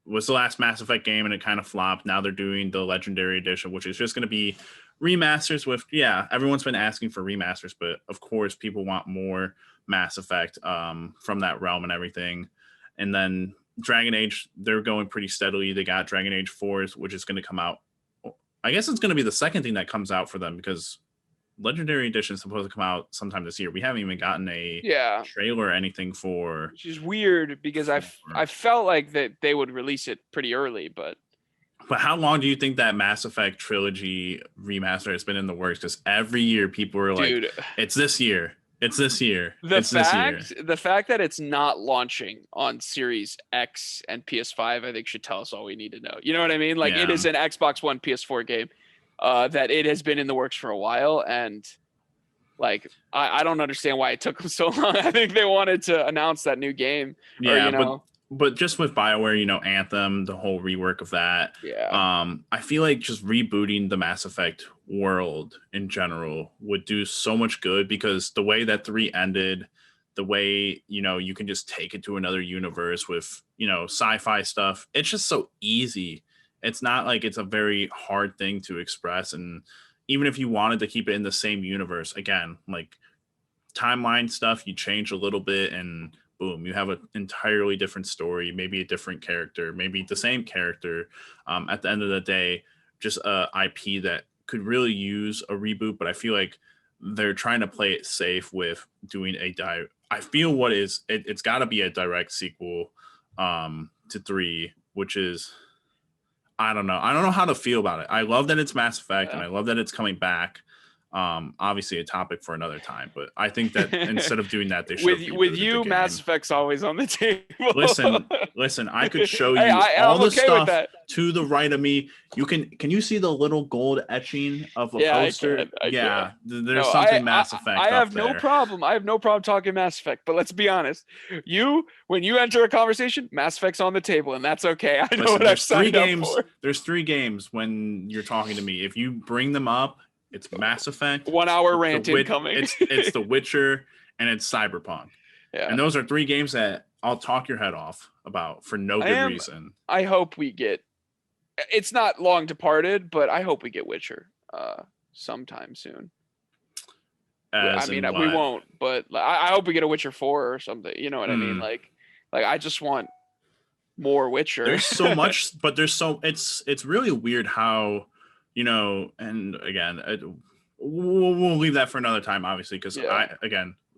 was the last Mass Effect game, and it kind of flopped. Now they're doing the Legendary Edition, which is just going to be remasters with, everyone's been asking for remasters, but of course people want more Mass Effect from that realm and everything. And then Dragon Age, they're going pretty steadily. They got Dragon Age 4, which is going to come out. I guess it's going to be the second thing that comes out for them, because Legendary Edition is supposed to come out sometime this year. We haven't even gotten a trailer or anything for, which is weird because I felt like that they would release it pretty early, but how long do you think that Mass Effect trilogy remaster has been in the works? Because every year people are like, dude, it's this year. It's this year. The fact that it's not launching on Series X and PS5, I think should tell us all we need to know. You know what I mean? Like it is an Xbox One, PS4 game that it has been in the works for a while, and like I don't understand why it took them so long. I think they wanted to announce that new game. But just with BioWare, Anthem, the whole rework of that. Yeah. I feel like just rebooting the Mass Effect world in general would do so much good, because the way that 3 ended, the way, you can just take it to another universe with, sci-fi stuff. It's just so easy. It's not like it's a very hard thing to express. And even if you wanted to keep it in the same universe, again, like timeline stuff, you change a little bit and boom, you have an entirely different story, maybe a different character, maybe the same character. At the end of the day, just a IP that could really use a reboot, but I feel like they're trying to play it safe with doing I feel it's got to be a direct sequel to 3, which is, I don't know how to feel about it. I love that it's Mass Effect, and I love that it's coming back. Obviously a topic for another time, but I think that instead of doing that, they should with you, Mass Effect's always on the table. listen, I could show you all the stuff to the right of me. Can you see the little gold etching of a poster? I can. There's something Mass Effect. I have no problem. I have no problem talking Mass Effect, but let's be honest. When you enter a conversation, Mass Effect's on the table, and that's okay. I know what I've signed up for. There's 3 games when you're talking to me. If you bring them up, it's Mass Effect. 1 hour rant incoming. It's The Witcher, and it's Cyberpunk. Yeah. And those are 3 games that I'll talk your head off about for no good reason. I hope we get. It's not long departed, but I hope we get Witcher sometime soon. We won't, but I hope we get a Witcher 4 or something. You know what I mean? Like I just want more Witcher. There's so much, but it's really weird how. And again, we'll leave that for another time, obviously, because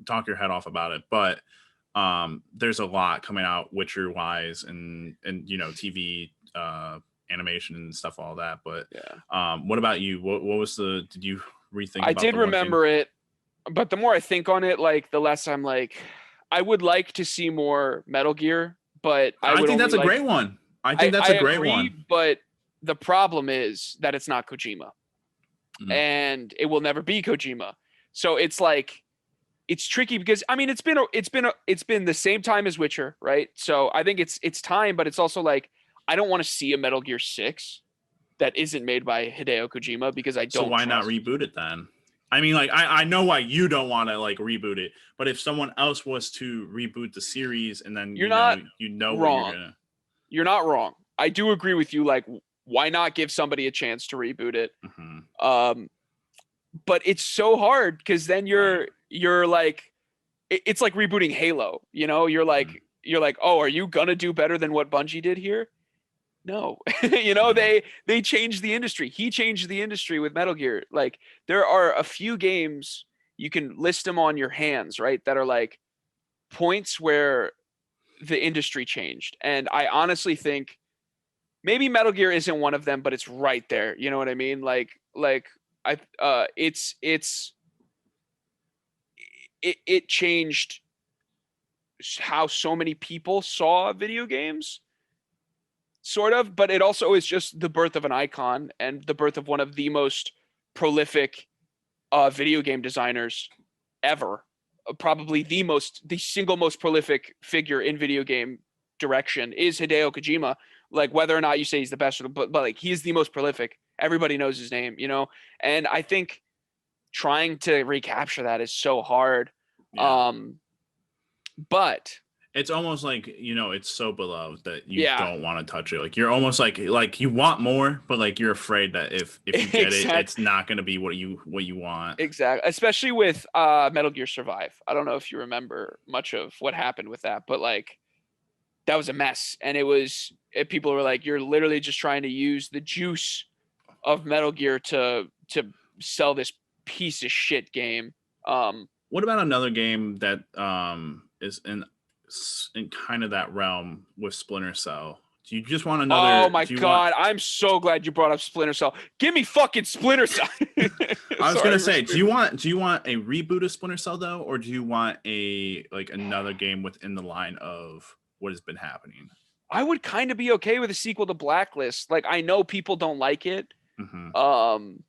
talk your head off about it. But there's a lot coming out Witcher wise and TV animation and stuff, all that. But what about you? What was did you rethink? I did remember it. but the more I think on it, like the less I'm like, I would like to see more Metal Gear, but I I would think only that's a like. great one. I think that's I a great agree, one. but the problem is that it's not Kojima, Mm. and it will never be Kojima. So it's like it's tricky because I mean it's been the same time as Witcher, right? So I think it's time, but it's also like I don't want to see a Metal Gear 6 that isn't made by Hideo Kojima because I So don't why not trust. reboot it then? I mean, like I know why you don't want to like reboot it, but if someone else was to reboot the series and then You're not you know what you're wrong. gonna. You're not wrong. I do agree with you. Like, why not give somebody a chance to reboot it? Mhm. But it's so hard because then Right. you're like it's like rebooting Halo. You know, Mhm. you're like, oh, are you gonna do better than what Bungie did here? No, you know Yeah. they changed the industry. He changed the industry with Metal Gear. Like there are a few games you can list them on your hands, right? That are like points where the industry changed, and I honestly think maybe Metal Gear isn't one of them, but it's right there. You know what I mean? Like I it changed how so many people saw video games, sort of, but it also is just the birth of an icon and the birth of one of the most prolific video game designers ever. Probably the single most prolific figure in video game direction is Hideo Kojima. Like whether or not you say he's the best, but like he's the most prolific. Everybody knows his name, you know. And I think trying to recapture that is so hard. Yeah. Um, but It's almost like it's so beloved that you yeah, don't want to touch it. Like you're almost like you want more, but like you're afraid that if you get it, exactly. it's not going to be what you want. Exactly, especially with Metal Gear Survive. I don't know if you remember much of what happened with that, but like that was a mess, and people were like, "You're literally just trying to use the juice of Metal Gear to sell this piece of shit game." What about another game that is in kind of that realm with Splinter Cell? Do you just want Oh another? my Do you want? god, I'm so glad you brought up Splinter Cell. Give me fucking Splinter Cell. I was gonna Sorry for say, screaming. do you want a reboot of Splinter Cell though, or do you want a like another game within the line of what has been happening? I would kind of be okay with a sequel to Blacklist. Like I know people don't like it. Mm-hmm. Um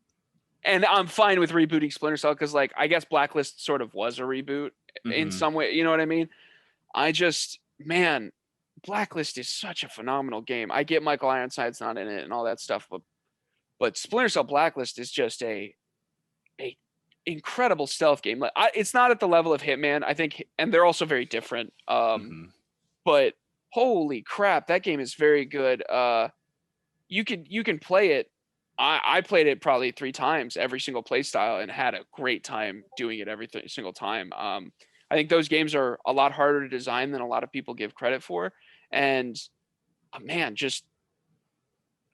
and I'm fine with rebooting Splinter Cell because, like, I guess Blacklist sort of was a reboot in Mm-hmm. some way. You know what I mean? I just, man, Blacklist is such a phenomenal game. I get Michael Ironside's not in it and all that stuff, but Splinter Cell Blacklist is just a incredible stealth game. Like, it's not at the level of Hitman, I think, and they're also very different. Mm-hmm. But holy crap, that game is very good. You can play it. I played it probably 3 times every single play style and had a great time doing it every single time. I think those games are a lot harder to design than a lot of people give credit for. And man, just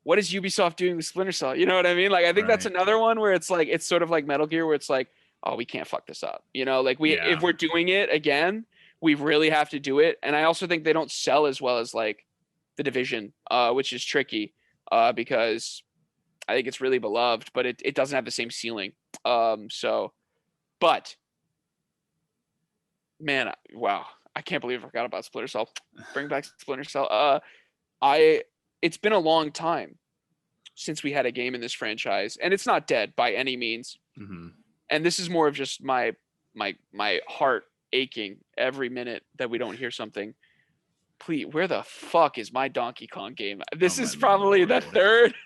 what is Ubisoft doing with Splinter Cell? You know what I mean? Like I think that's Right. another one where it's like it's sort of like Metal Gear where it's like, oh, we can't fuck this up. You know, like Yeah. if we're doing it again, we really have to do it. And I also think they don't sell as well as like the Division, which is tricky because I think it's really beloved, but it doesn't have the same ceiling. But man, wow, I can't believe I forgot about Splinter Cell. Bring back Splinter Cell. It's been a long time since we had a game in this franchise, and it's not dead by any means. Mm-hmm. And this is more of just my heart aching every minute that we don't hear something. Please, where the fuck is my Donkey Kong game? This Oh my is probably lord.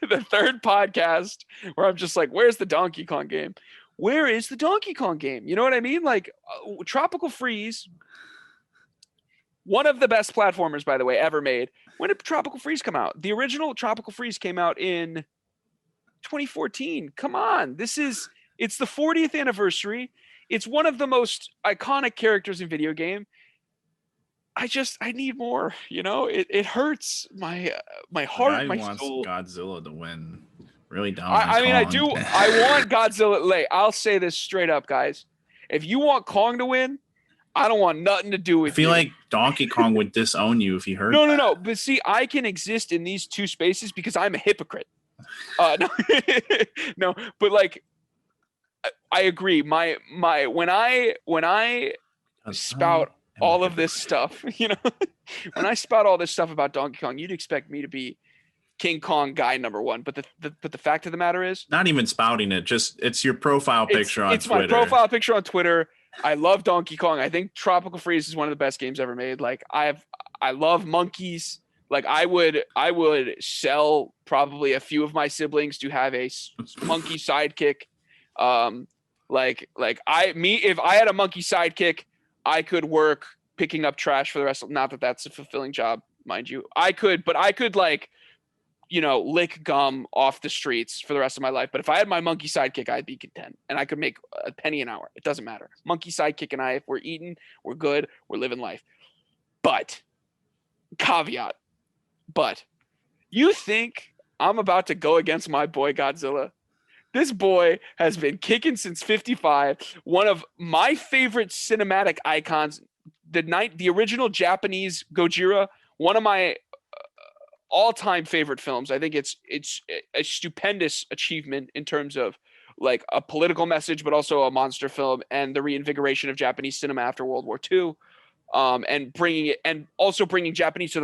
the third podcast where I'm just like, where's the Donkey Kong game? Where is the Donkey Kong game? You know what I mean? Like Tropical Freeze, one of the best platformers, by the way, ever made. When did Tropical Freeze come out? The original Tropical Freeze came out in 2014. Come on, it's the 40th anniversary. It's one of the most iconic characters in video game. I need more. You know, it hurts my The heart, guy my wants soul. Godzilla to win. Really down on I mean, I Kong. do. I want Godzilla. Like, I'll say this straight up, guys. If you want Kong to win, I don't want nothing to do I with feel you. like Donkey Kong would disown you if he heard No, no, that. no. But see, I can exist in these two spaces because I'm a hypocrite. No, no. But like, I agree. My when I spout all of this stuff, when I spout all this stuff about Donkey Kong, you'd expect me to be King Kong guy number one. But the fact of the matter is, not even spouting it, just it's your profile picture on it's Twitter. My profile picture on Twitter. I love Donkey Kong. I think Tropical Freeze is one of the best games ever made. Like I love monkeys. Like I would sell probably a few of my siblings to have a monkey sidekick. If I had a monkey sidekick, I could work picking up trash for the rest of, not that that's a fulfilling job, mind you. I could like, lick gum off the streets for the rest of my life. But if I had my monkey sidekick, I'd be content and I could make a penny an hour. It doesn't matter. Monkey sidekick and I, if we're eating, we're good, we're living life. But caveat, you think I'm about to go against my boy Godzilla? This boy has been kicking since 55. One of my favorite cinematic icons, the original Japanese Gojira, one of my all-time favorite films. I think it's a stupendous achievement in terms of like a political message, but also a monster film and the reinvigoration of Japanese cinema after World War II. And bringing Japan to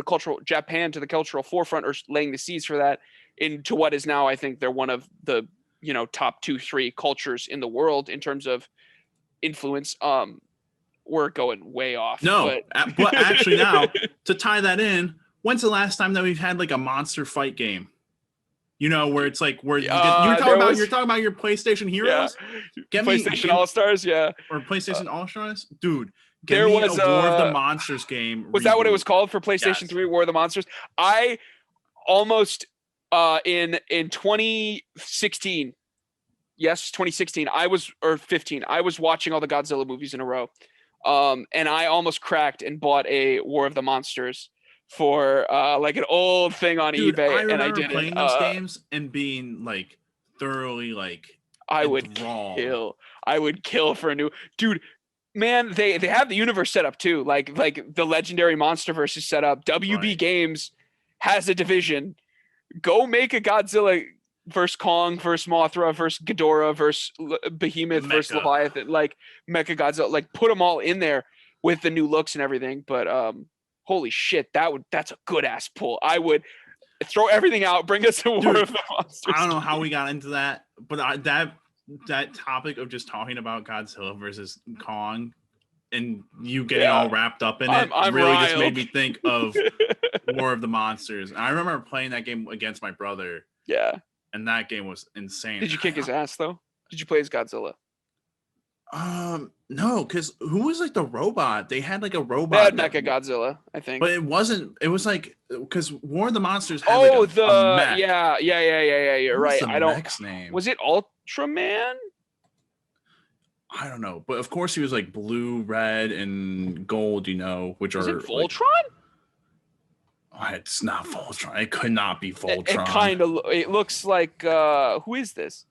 the cultural forefront, or laying the seeds for that into what is now, I think they're one of the top 2-3 cultures in the world in terms of influence. We're going way off. No, but actually now to tie that in, when's the last time that we've had like a monster fight game? Where it's like you're talking about your PlayStation Heroes, PlayStation All Stars, or PlayStation All Stars, dude. There was a War of the Monsters game. Was that what it was called for PlayStation 3? War of the Monsters. I almost in 2016. Yes, 2016. Or 15. I was watching all the Godzilla movies in a row, and I almost cracked and bought a War of the Monsters for like an old thing on eBay, and I didn't. Playing those games and being like thoroughly like I would kill for a new dude. Man, they have the universe set up too. Like the legendary Monsterverse is set up. WB Games has a division. Go make a Godzilla versus Kong versus Mothra versus Ghidorah versus Behemoth versus Leviathan, like Mecha Godzilla. Like put them all in there with the new looks and everything. But holy shit, that's a good ass pull. I would throw everything out, bring us a War of the Monsters. I don't know how we got into that, but that topic of just talking about Godzilla versus Kong and you getting all wrapped up in it really riled. Just made me think of War of the Monsters. And I remember playing that game against my brother. Yeah. And that game was insane. Did you kick his ass though? Did you play as Godzilla? No, because who was like the robot? They had like a robot. They had Mecha Godzilla, I think. But it wasn't. It was like because War of the Monsters had a mech. Yeah. You're right. I don't. Mech's name? Was it Ultraman? I don't know, but of course he was like blue, red, and gold. Which is are it Voltron? It's not Voltron. It could not be Voltron. It kind of. It looks like. Who is this?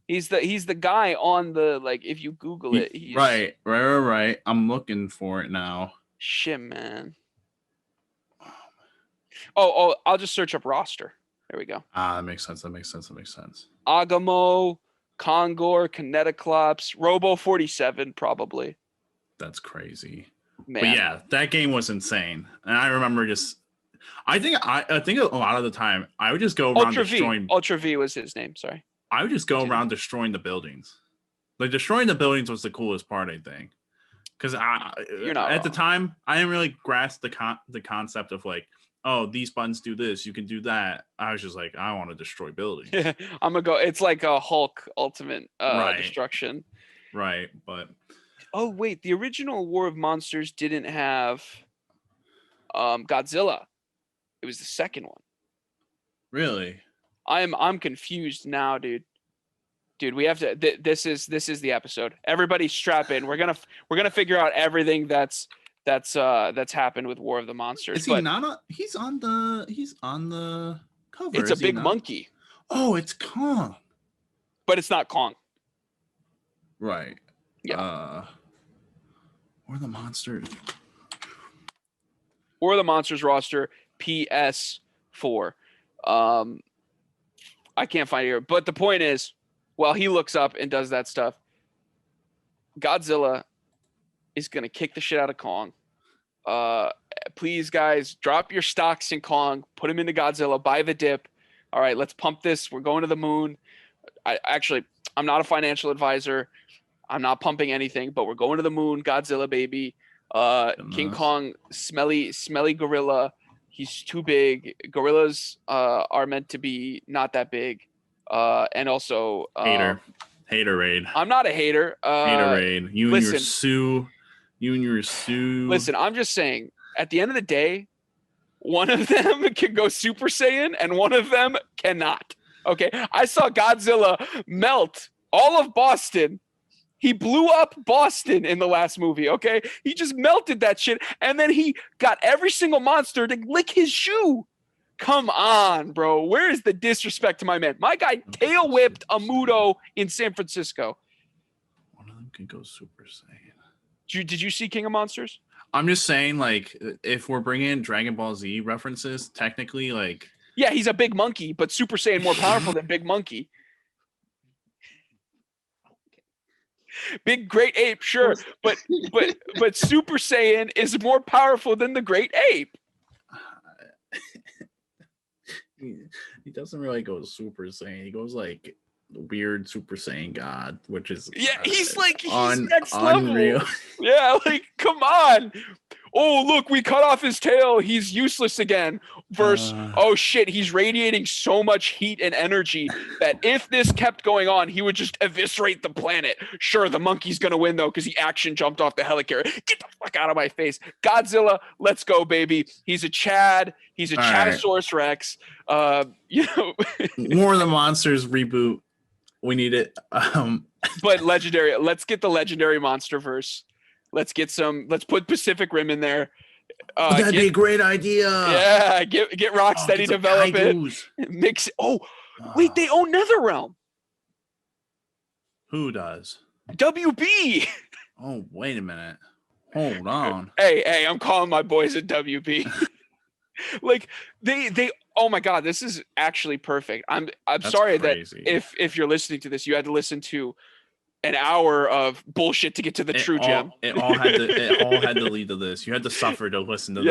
He's the guy on the, like, if you Google it. He's, right. I'm looking for it now. Shit, man. Oh, I'll just search up roster. There we go. That makes sense. Agamo, Kongor, Kinetoclops, Robo 47, probably. That's crazy. Man. But yeah, that game was insane. And I remember I think a lot of the time I would just go around destroying. Ultra V was his name, sorry. I would just go around destroying the buildings. Like destroying the buildings was the coolest part, I think. Because at the time, I didn't really grasp the concept of like, oh, these buttons do this, you can do that. I was just like, I want to destroy buildings. I'm gonna go. It's like a Hulk ultimate destruction. Right, but oh wait, the original War of Monsters didn't have Godzilla. It was the second one. Really? I'm confused now, dude. Dude, we have to. This is the episode. Everybody, strap in. We're gonna figure out everything that's happened with War of the Monsters. Is he not? He's on the cover. It's a big monkey. Oh, it's Kong. But it's not Kong. Right. Yeah. War of the Monsters. War of the Monsters roster PS4. I can't find it here, but the point is, while he looks up and does that stuff, Godzilla is gonna kick the shit out of Kong. Please, guys, drop your stocks in Kong, put him into Godzilla, buy the dip. All right, let's pump this. We're going to the moon. I'm not a financial advisor. I'm not pumping anything, but we're going to the moon. Godzilla, baby. King Kong, smelly gorilla. He's too big. Gorillas are meant to be not that big. And also, haterade. I'm not a hater. Haterade. You and your Sue. Listen, I'm just saying. At the end of the day, one of them can go Super Saiyan, and one of them cannot. Okay, I saw Godzilla melt all of Boston. He blew up Boston in the last movie, okay? He just melted that shit, and then he got every single monster to lick his shoe. Come on, bro. Where is the disrespect to my man? My guy tail whipped a Muto in San Francisco. One of them can go Super Saiyan. Did you see King of Monsters? I'm just saying, like, if we're bringing in Dragon Ball Z references, technically, like... Yeah, he's a big monkey, but Super Saiyan more powerful than Big Monkey. Big Great Ape, sure, but Super Saiyan is more powerful than the Great Ape. He doesn't really go Super Saiyan. He goes like the weird Super Saiyan God, which is he's next unreal. level. Yeah, like come on. Oh, look, we cut off his tail. He's useless again. Versus, oh shit, he's radiating so much heat and energy that if this kept going on, he would just eviscerate the planet. Sure, the monkey's gonna win though because he action jumped off the helicarrier. Get the fuck out of my face. Godzilla, let's go, baby. He's a Chad. He's a Chadosaurus Rex. More of the Monsters reboot. We need it. But legendary. Let's get the legendary MonsterVerse. Let's put Pacific Rim in there. That'd be a great idea. Yeah, get Rocksteady develop it. Mix. Wait, they own NetherRealm. Who does? WB. Oh, wait a minute. Hold on. Hey, I'm calling my boys at WB. Like they oh my god, this is actually perfect. I'm sorry crazy. That if you're listening to this, you had to listen to an hour of bullshit to get to the true gem. It all had to lead to this. You had to suffer to listen to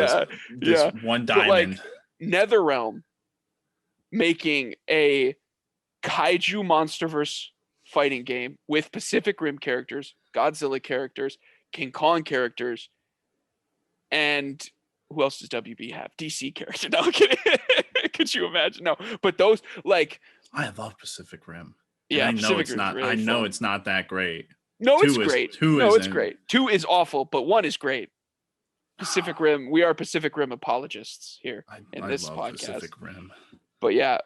this one diamond. Like, NetherRealm making a kaiju MonsterVerse fighting game with Pacific Rim characters, Godzilla characters, King Kong characters, and who else does WB have? DC character. No, I'm kidding. Could you imagine? No, but those like I love Pacific Rim. Yeah, I know it's not. Really I know it's not that great. No, it's great. It's great. 2 is awful, but 1 is great. Pacific Rim. We are Pacific Rim apologists here in this podcast. Pacific Rim. But yeah,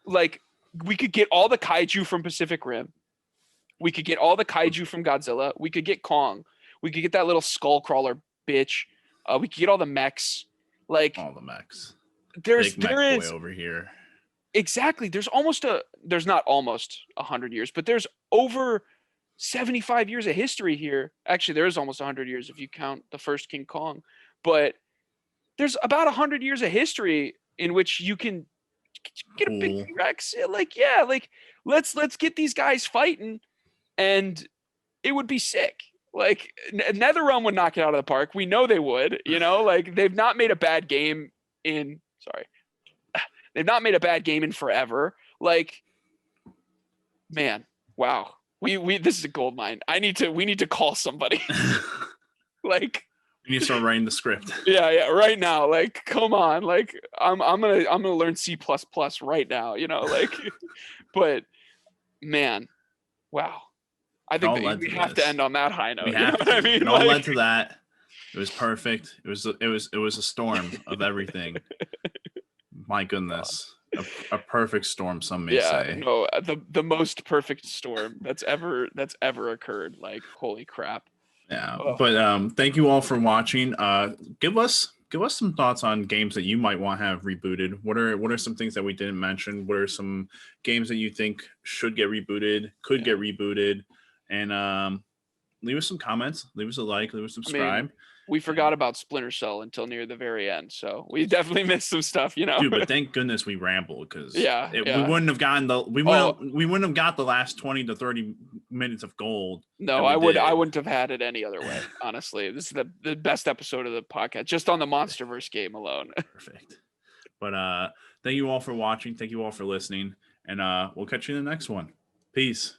like we could get all the kaiju from Pacific Rim. We could get all the kaiju from Godzilla. We could get Kong. We could get that little skull crawler bitch. We could get all the mechs. Like all the mechs. There is over here. Exactly. There's not almost 100 years, but there's over 75 years of history here. Actually, there is almost 100 years if you count the first King Kong. But there's about 100 years of history in which you can get a big Rex. Like, yeah, like let's get these guys fighting, and it would be sick. Like NetherRealm would knock it out of the park. We know they would. Like they've not made a bad game in. They've not made a bad game in forever. Like, man, wow. We this is a gold mine. We need to call somebody. Like, you need to start writing the script. Yeah, right now. Like, come on. Like, I'm gonna learn C++ right now. Like, but man, wow. I think that we have to end on that high note. We have to. I mean, it all led to that. It was perfect. It was a storm of everything. My goodness, a perfect storm. Some may say. No, the most perfect storm that's ever occurred. Like, holy crap. Yeah, but thank you all for watching. Give us some thoughts on games that you might want to have rebooted. What are some things that we didn't mention? What are some games that you think should get rebooted, get rebooted? And leave us some comments. Leave us a like. Leave us a subscribe. I mean, we forgot about Splinter Cell until near the very end, so we definitely missed some stuff, Dude, but thank goodness we rambled because we wouldn't have gotten we wouldn't have got the last 20 to 30 minutes of gold. No, I wouldn't have had it any other way. Honestly, this is the best episode of the podcast, just on the MonsterVerse game alone. Perfect. But thank you all for watching. Thank you all for listening, and we'll catch you in the next one. Peace.